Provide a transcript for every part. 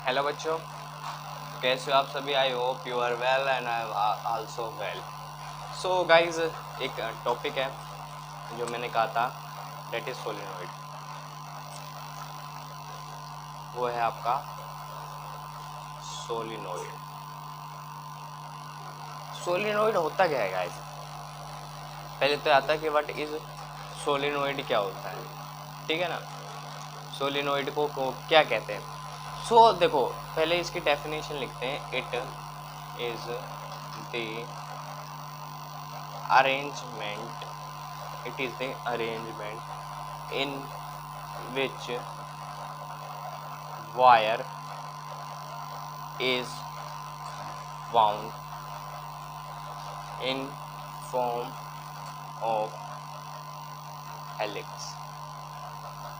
Hello बच्चों, कैसे हो आप सभी। I hope you are well and I am also well. So guys, एक टॉपिक है जो मैंने कहा था, डेट इज सोलिनॉइड। वो है आपका सोलिनॉइड। सोलिनॉइड होता क्या है गाइज? पहले तो आता है कि व्हाट इज सोलिनॉइड, क्या होता है, ठीक है ना। सोलिनॉइड को क्या कहते हैं? सो देखो, पहले इसकी डेफिनेशन लिखते हैं। It is the arrangement it is the arrangement in which wire is wound in form of helix।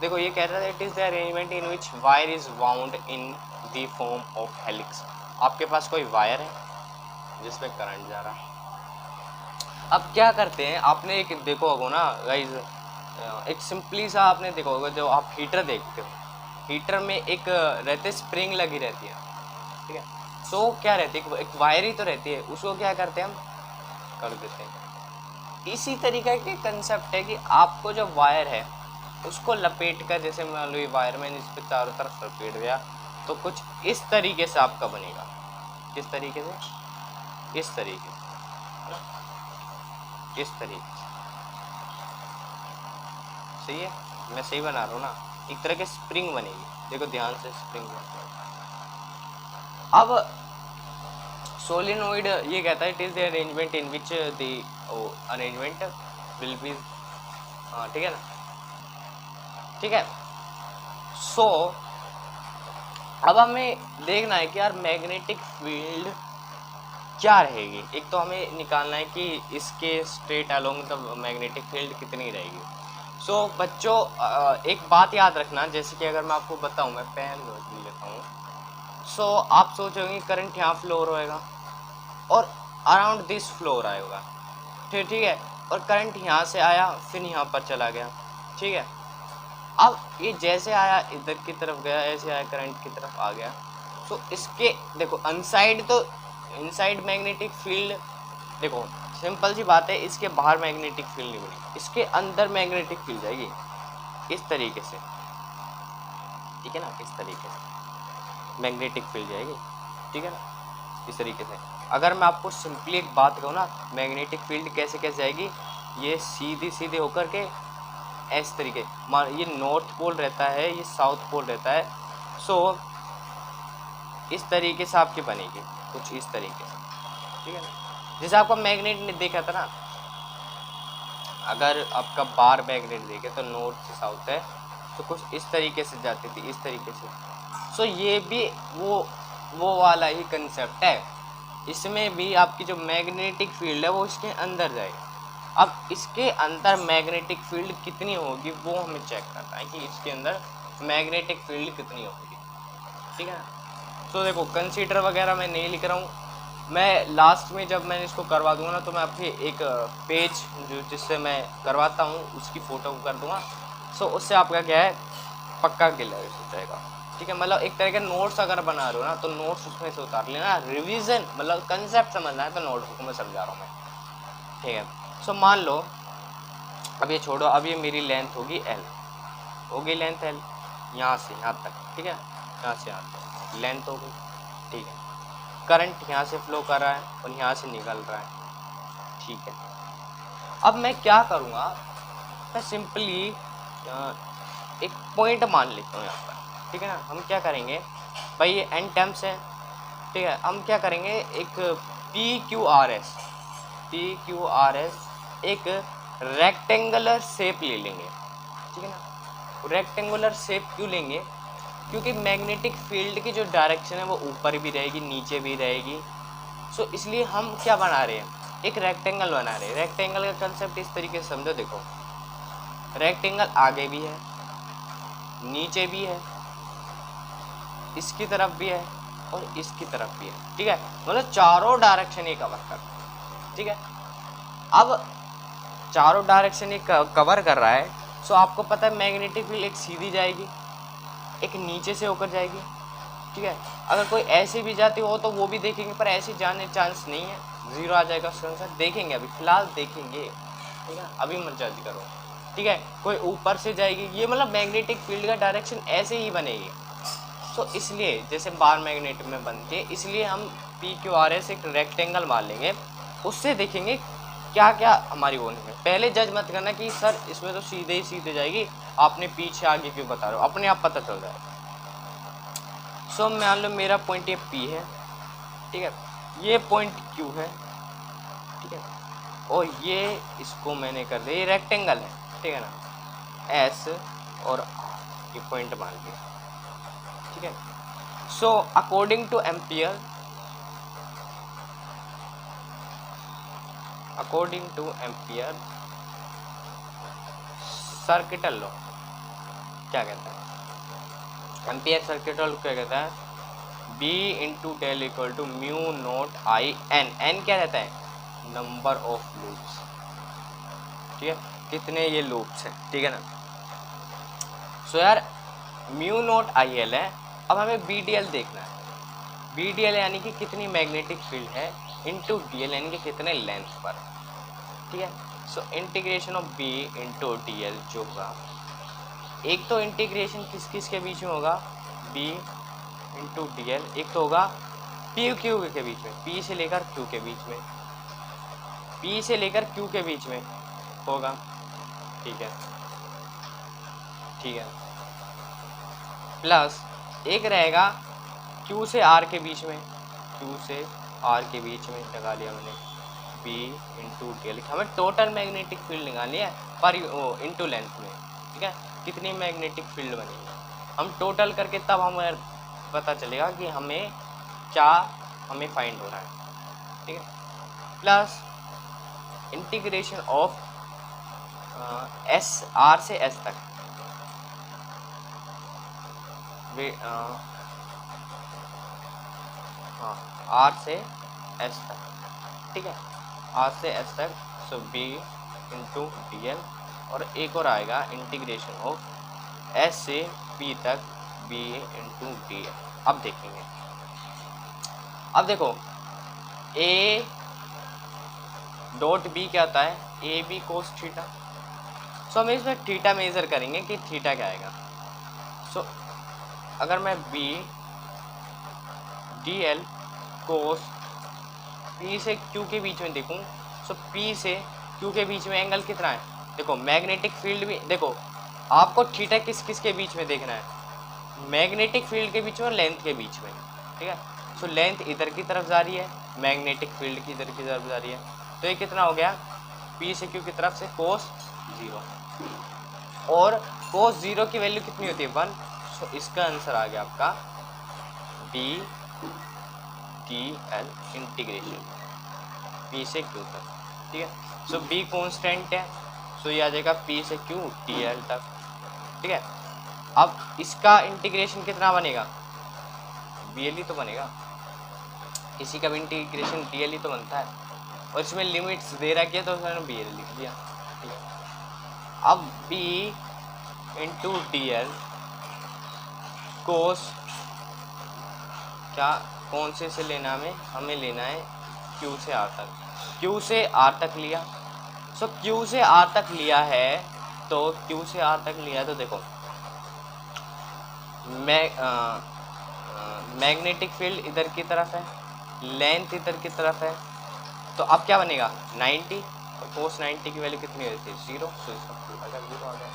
देखो, ये कह रहा है it is the arrangement in which wire is wound in the form of helix. आपके पास कोई wire है जिसमें current जा रहा है। अब क्या करते हैं, आपने एक देखो होगा ना गाइज, एक सिंपली सा आपने देखा होगा, जो आप हीटर देखते हो, हीटर में एक रहते स्प्रिंग लगी रहती है, ठीक है। सो क्या रहती है, एक वायर ही तो रहती है, उसको क्या करते हैं हम, कर देते हैं। इसी तरीके के कंसेप्ट है कि आपको जो वायर है उसको लपेट कर, जैसे मान लो ये वायर मैंने इस पर चारों तरफ लपेट दिया, तो कुछ इस तरीके से आपका बनेगा। किस तरीके से? इस तरीके से, इस तरीके से। सही है, मैं सही बना रहा हूँ ना। एक तरह की स्प्रिंग बनेगी, देखो ध्यान से, स्प्रिंग बनेगी। अब सोलिनॉइड ये कहता है it is the arrangement in which the arrangement will be, ठीक है ना, ठीक है। सो अब हमें देखना है कि यार मैग्नेटिक फील्ड क्या रहेगी। एक तो हमें निकालना है कि इसके straight along the magnetic field कितनी रहेगी। सो बच्चों, एक बात याद रखना, जैसे कि अगर मैं आपको बताऊं, मैं पेन लेता हूँ। सो आप सोचोगे करंट यहाँ फ्लोर होएगा और अराउंड दिस फ्लोर आएगा, ठीक है, और करंट यहाँ से आया फिर यहाँ पर चला गया, ठीक है। अब ये जैसे आया इधर की तरफ गया, ऐसे आया करंट की तरफ आ गया। तो इसके देखो अनसाइड, तो इनसाइड मैग्नेटिक फील्ड, देखो सिंपल सी बात है, इसके बाहर मैग्नेटिक फील्ड नहीं बनेगी, इसके अंदर मैग्नेटिक फील्ड जाएगी इस तरीके से, ठीक है ना, इस तरीके से मैग्नेटिक फील्ड जाएगी, ठीक है ना, इस तरीके से। अगर मैं आपको सिंपली एक बात कहूँ ना, मैग्नेटिक फील्ड कैसे कैसे जाएगी, ये सीधी सीधे होकर के इस तरीके, ये नॉर्थ पोल रहता है, ये साउथ पोल रहता है। सो इस तरीके से आपकी बनेगी, कुछ इस तरीके से, ठीक है ना। जैसे आपका मैग्नेट ने देखा था ना, अगर आपका बार मैग्नेट देखे तो नॉर्थ से साउथ है, तो कुछ इस तरीके से जाती थी, इस तरीके से। सो ये भी वो वाला ही कंसेप्ट है। इसमें भी आपकी जो मैग्नेटिक फील्ड है वो इसके अंदर जाएगी। अब इसके अंदर मैग्नेटिक फील्ड कितनी होगी वो हमें चेक करना है कि इसके अंदर मैग्नेटिक फील्ड कितनी होगी, ठीक है ना। तो देखो कंसीडर वगैरह मैं नहीं लिख रहा हूँ, मैं लास्ट में जब मैं इसको करवा दूंगा ना, तो मैं आपके एक पेज जो जिससे मैं करवाता हूँ उसकी फ़ोटो कर दूंगा। सो उससे आपका क्या है, पक्का क्लियर हो जाएगा, ठीक है। मतलब एक तरह के नोट्स अगर बना रहे हो ना, तो नोट्स उसमें से उतार लेना। रिवीजन मतलब कंसेप्ट समझना है तो नोट्स को मैं समझा रहा हूँ मैं, ठीक है। सो मान लो, अब ये छोड़ो, अब ये मेरी लेंथ होगी L, होगी लेंथ L यहाँ से यहाँ तक, ठीक है, यहाँ से यहाँ तक लेंथ हो गई, ठीक है। करंट यहाँ से फ्लो कर रहा है और यहाँ से निकल रहा है, ठीक है। अब मैं क्या करूँगा, मैं सिंपली एक पॉइंट मान लेता हूँ यहाँ पर, ठीक है ना। हम क्या करेंगे भाई, ये एन टर्म्स है, ठीक है। हम क्या करेंगे, एक पी क्यू आर एस एक रेक्टेंगुलर शेप ले लेंगे, ठीक है ना। रेक्टेंगुलर शेप क्यों लेंगे, क्योंकि मैग्नेटिक फील्ड की जो डायरेक्शन है वो ऊपर भी रहेगी नीचे भी रहेगी। सो इसलिए हम क्या बना रहे हैं, एक रेक्टेंगल बना रहे हैं। रेक्टेंगल का कंसेप्ट इस तरीके से समझो, देखो रेक्टेंगल आगे भी है, नीचे भी है, इसकी तरफ भी है और इसकी तरफ भी है, ठीक है। मतलब चारों डायरेक्शन ये कवर कर रहा है, ठीक है। अब चारों डायरेक्शन ये कवर कर रहा है। सो आपको पता है मैग्नेटिक फील्ड एक सीधी जाएगी, एक नीचे से होकर जाएगी ठीक है। अगर कोई ऐसी भी जाती हो तो वो भी देखेंगे, पर ऐसी जाने चांस नहीं है, 0 आ जाएगा उसका आंसर। देखेंगे, अभी फिलहाल देखेंगे, ठीक है, अभी मत जज करो, ठीक है। कोई ऊपर से जाएगी, ये मतलब मैग्नेटिक फील्ड का डायरेक्शन ऐसे ही बनेगी। तो इसलिए जैसे बार मैग्नेट में बनती है, इसलिए हम PQRS एक रेक्टेंगल मान लेंगे, उससे देखेंगे क्या क्या हमारी वो नहीं है। पहले जज मत करना कि सर इसमें तो सीधे ही सीधे जाएगी, आपने पीछे आगे क्यों बता रहे हो, अपने आप पता चल जाएगा। सो मान लो मेरा पॉइंट ये P है, ठीक है, ये पॉइंट Q है, ठीक है, और ये इसको मैंने कर दिया, ये रेक्टेंगल है, ठीक है ना, S और ये पॉइंट मान लिया, ठीक है। So according two ampere, circuital law क्या कहता है, एम्पियर सर्किटल लॉ क्या कहता है, B into del equal to mu naught I N. N क्या रहता है, नंबर ऑफ लूप्स, ठीक है, कितने ये लूप्स हैं, ठीक है ना। सो यार म्यू नोट आई एल है, अब हमें BDL देखना है। BDL यानी कि कितनी मैग्नेटिक फील्ड है, इंटू DL यानी कि कितने लेंथ पर, ठीक है। So integration of B into DL जो होगा, एक तो इंटीग्रेशन किस किस के बीच में होगा, B इंटू DL, एक तो होगा P Q के बीच में, P से लेकर Q के बीच में, P से लेकर Q के बीच में होगा, ठीक है, ठीक है, प्लस एक रहेगा Q से R के बीच में, Q से R के बीच में लगा लिया मैंने, B इंटू DL। हमें टोटल मैग्नेटिक फील्ड निकालनी है पर इंटू लेंथ में, ठीक है, कितनी मैग्नेटिक फील्ड बनेगी, हम टोटल करके तब हमें पता चलेगा कि हमें क्या हमें फाइंड हो रहा है, ठीक है। Plus integration of S R से S तक, हाँ R से S तक, ठीक है, R से S तक। सो B इंटू DL, और एक और आएगा इंटीग्रेशन ऑफ S से P तक, B इंटू DL। अब देखेंगे, अब देखो A डॉट B क्या होता है, AB कोस थीटा। सो हम इसमें थीटा मेजर करेंगे कि थीटा क्या आएगा। सो अगर मैं B DL कोस P से Q के बीच में देखूं, सो P से Q के बीच में एंगल कितना है, देखो मैग्नेटिक फील्ड भी, देखो आपको थीटा किस किस के बीच में देखना है, मैग्नेटिक फील्ड के बीच में और लेंथ के बीच में, ठीक है। सो लेंथ इधर की तरफ जा रही है, मैग्नेटिक फील्ड की इधर की तरफ जा रही है, तो ये कितना हो गया, P से Q की तरफ से कोस 0, और कोस 0 की वैल्यू कितनी होती है 1। सो इसका आंसर आ गया आपका B DL इंटीग्रेशन P से Q तक, ठीक है। सो B कॉन्स्टेंट है, सो ये आ जाएगा P से Q DL तक, ठीक है। अब इसका इंटीग्रेशन कितना बनेगा, BL ही तो बनेगा, इसी का भी इंटीग्रेशन DL ही तो बनता है, और इसमें लिमिट्स दे रखी है तो उसने BL लिख दिया, ठीक है। अब B इंटू DL कोस, क्या कौन से लेना हमें लेना है Q से R तक, Q से R तक लिया। सो Q से R तक लिया है, तो Q से R तक लिया तो देखो मैग्नेटिक फील्ड इधर की तरफ है, लेंथ इधर की तरफ है, तो अब क्या बनेगा 90, और कोस 90 की वैल्यू कितनी होती है 0, सो इसका 0 आ गया,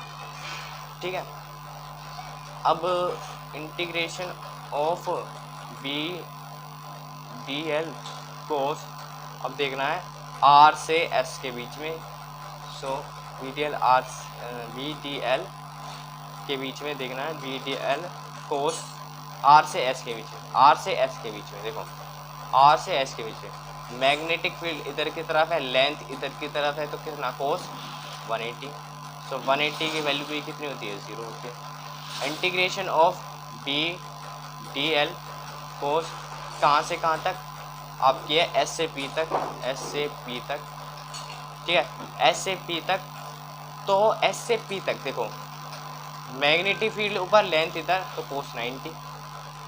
ठीक है। अब इंटीग्रेशन ऑफ B DL कोस, अब देखना है R से S के बीच में, सो BDL के बीच में देखना है, BDL कोस R से S के बीच में, R से S के बीच में, देखो R से S के बीच में मैग्नेटिक फील्ड इधर की तरफ है, लेंथ इधर की तरफ है, तो कितना कोस 180। सो 180 की वैल्यू भी कितनी होती है 0 होती है। इंटीग्रेशन ऑफ B DL कोस कहाँ से कहाँ तक, आपकी है S से P तक, S से P तक, ठीक है, S से P तक। तो S से P तक देखो मैग्नेटिक फील्ड ऊपर लेंथ इधर, तो कोस 90,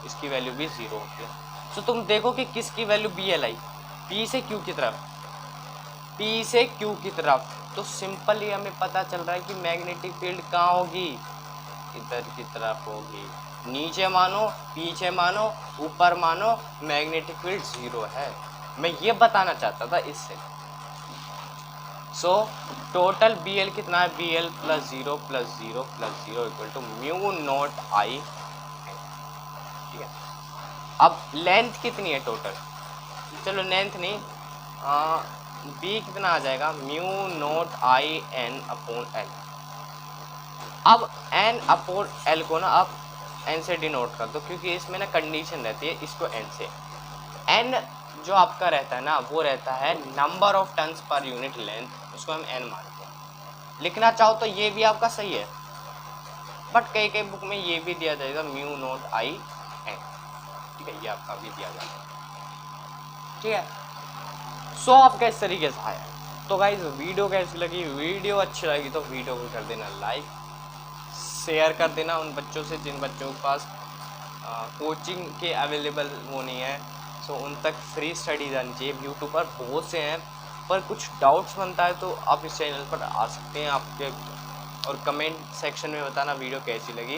इसकी वैल्यू भी 0 होती है। सो तुम देखो कि किसकी वैल्यू BL आई, P से Q की तरफ, P से Q की तरफ। तो सिंपली हमें पता चल रहा है कि मैग्नेटिक फील्ड कहाँ होगी, इधर की तरफ होगी। नीचे मानो, पीछे मानो, ऊपर मानो, मैग्नेटिक फील्ड 0 है। मैं ये बताना चाहता था इससे। सो टोटल BL कितना है, BL plus 0 plus 0 plus 0 equal to mu naught I. ठीक है, अब लेंथ कितनी है टोटल, चलो लेंथ नहीं, B कितना आ जाएगा, म्यू नॉट आई N अपॉन L। अब N अपॉन L को ना आप N से डिनोट कर दो, क्योंकि इसमें ना कंडीशन रहती है, इसको N से। N जो आपका रहता है ना, वो रहता है number of turns per unit length, उसको हम N मानते हैं। लिखना चाहो तो ये भी आपका सही है, बट कई कई बुक में ये भी दिया जाएगा म्यू नॉट आई N। ठीक है, ये आपका भी दिया जाएगा। ठीक है, सो आपका इस तरीके से आया। तो गाइज वीडियो कैसी लगी, वीडियो अच्छी लगी तो वीडियो को कर देना लाइक, शेयर कर देना उन बच्चों से जिन बच्चों के पास कोचिंग के अवेलेबल वो नहीं है। सो उन तक फ्री स्टडीज आनी चाहिए। यूट्यूब पर बहुत से हैं, पर कुछ डाउट्स बनता है तो आप इस चैनल पर आ सकते हैं आपके, और कमेंट सेक्शन में बताना वीडियो कैसी लगी,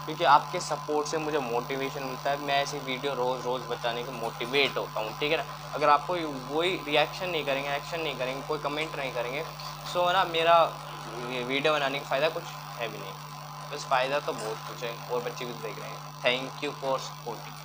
क्योंकि आपके सपोर्ट से मुझे मोटिवेशन मिलता है। मैं ऐसी वीडियो रोज़ बताने को मोटिवेट होता हूँ। ठीक है ना, अगर आपको वही रिएक्शन नहीं करेंगे, एक्शन नहीं करेंगे, कोई कमेंट नहीं करेंगे, सो ना मेरा वीडियो बनाने का फ़ायदा कुछ है भी नहीं। बस फ़ायदा तो बहुत कुछ है, और बच्चे भी देख रहे हैं। Thank you for supporting.